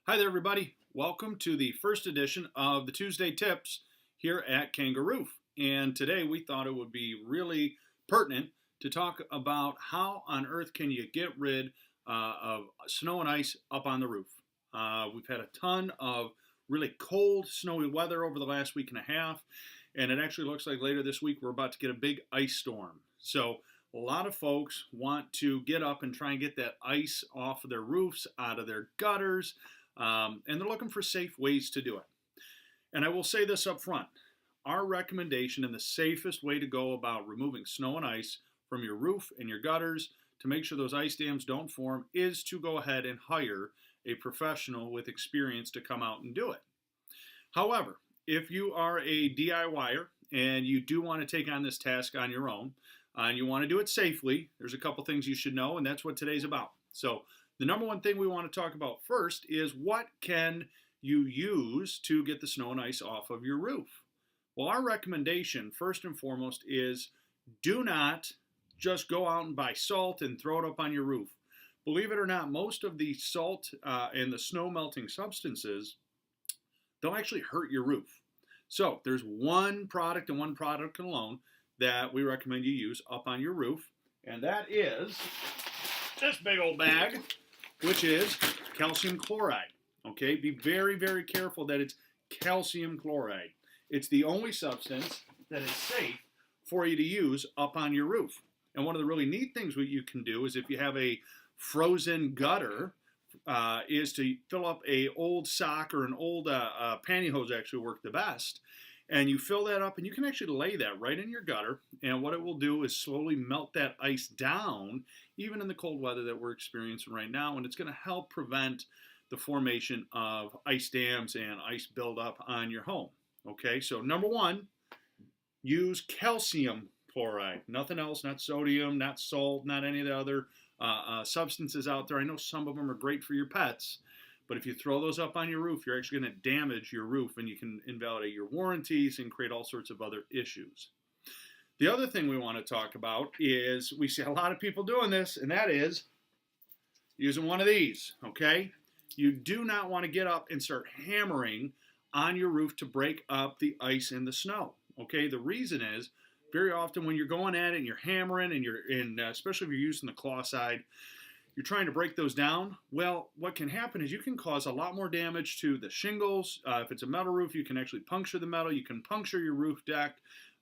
Hi there, everybody. Welcome to the first edition of the Tuesday Tips here at Kanga Roof. And today we thought it would be really pertinent to talk about how on earth can you get rid of snow and ice up on the roof. We've had a ton of really cold, snowy weather over the last week and a half, and it actually looks like later this week we're about to get a big ice storm. So a lot of folks want to get up and try and get that ice off of their roofs, out of their gutters, and they're looking for safe ways to do it. And I will say this up front. Our recommendation and the safest way to go about removing snow and ice from your roof and your gutters to make sure those ice dams don't form is to go ahead and hire a professional with experience to come out and do it. However, if you are a DIYer and you do want to take on this task on your own, and you want to do it safely, there's a couple things you should know, and that's what today's about. So the number one thing we want to talk about first is what can you use to get the snow and ice off of your roof? Well, our recommendation, first and foremost, is do not just go out and buy salt and throw it up on your roof. Believe it or not, most of the salt and the snow melting substances, they'll actually hurt your roof. So there's one product and one product alone that we recommend you use up on your roof, and that is this big old bag, which is calcium chloride. Okay, be very, very careful that it's calcium chloride. It's the only substance that is safe for you to use up on your roof. And one of the really neat things what you can do is if you have a frozen gutter, is to fill up a old sock or an old pantyhose actually work the best. And you fill that up and you can actually lay that right in your gutter. And what it will do is slowly melt that ice down, even in the cold weather that we're experiencing right now. And it's going to help prevent the formation of ice dams and ice buildup on your home. Okay, so number one, use calcium chloride. Nothing else, not sodium, not salt, not any of the other substances out there. I know some of them are great for your pets. But if you throw those up on your roof, you're actually going to damage your roof and you can invalidate your warranties and create all sorts of other issues. The other thing we want to talk about is we see a lot of people doing this, and that is using one of these, okay? You do not want to get up and start hammering on your roof to break up the ice and the snow, okay? The reason is very often when you're going at it and you're hammering and especially if you're using the claw side, you're trying to break those down. Well, what can happen is you can cause a lot more damage to the shingles. If it's a metal roof, you can actually puncture the metal. You can puncture your roof deck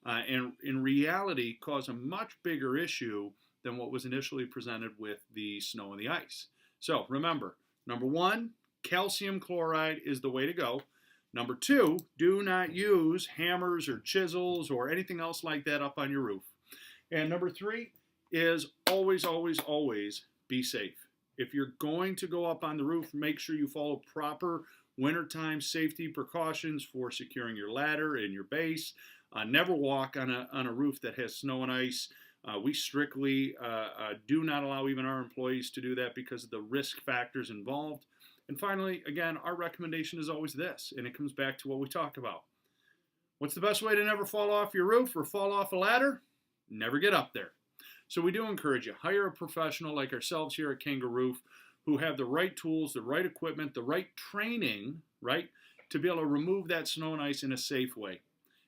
and in reality cause a much bigger issue than what was initially presented with the snow and the ice. So remember, number one, calcium chloride is the way to go. Number two, do not use hammers or chisels or anything else like that up on your roof. And number three is always, always, always be safe. If you're going to go up on the roof, make sure you follow proper wintertime safety precautions for securing your ladder and your base. Never walk on a roof that has snow and ice. We strictly do not allow even our employees to do that because of the risk factors involved. And finally, again, our recommendation is always this, and it comes back to what we talk about. What's the best way to never fall off your roof or fall off a ladder? Never get up there. So we do encourage you, hire a professional like ourselves here at Kanga Roof who have the right tools, the right equipment, the right training, right, to be able to remove that snow and ice in a safe way.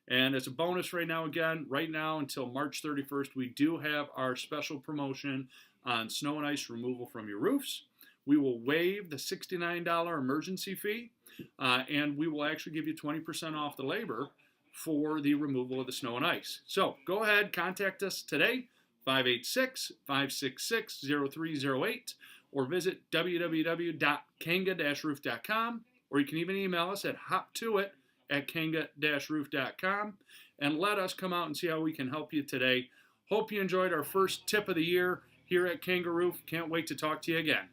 And as a bonus right now, again, right now until March 31st, we do have our special promotion on snow and ice removal from your roofs. We will waive the $69 emergency fee, and we will actually give you 20% off the labor for the removal of the snow and ice. So go ahead, contact us today. 586-566-0308 or visit www.kanga-roof.com, or you can even email us at hoptoit@kanga-roof.com and let us come out and see how we can help you today. Hope you enjoyed our first tip of the year here at Kanga Roof. Can't wait to talk to you again.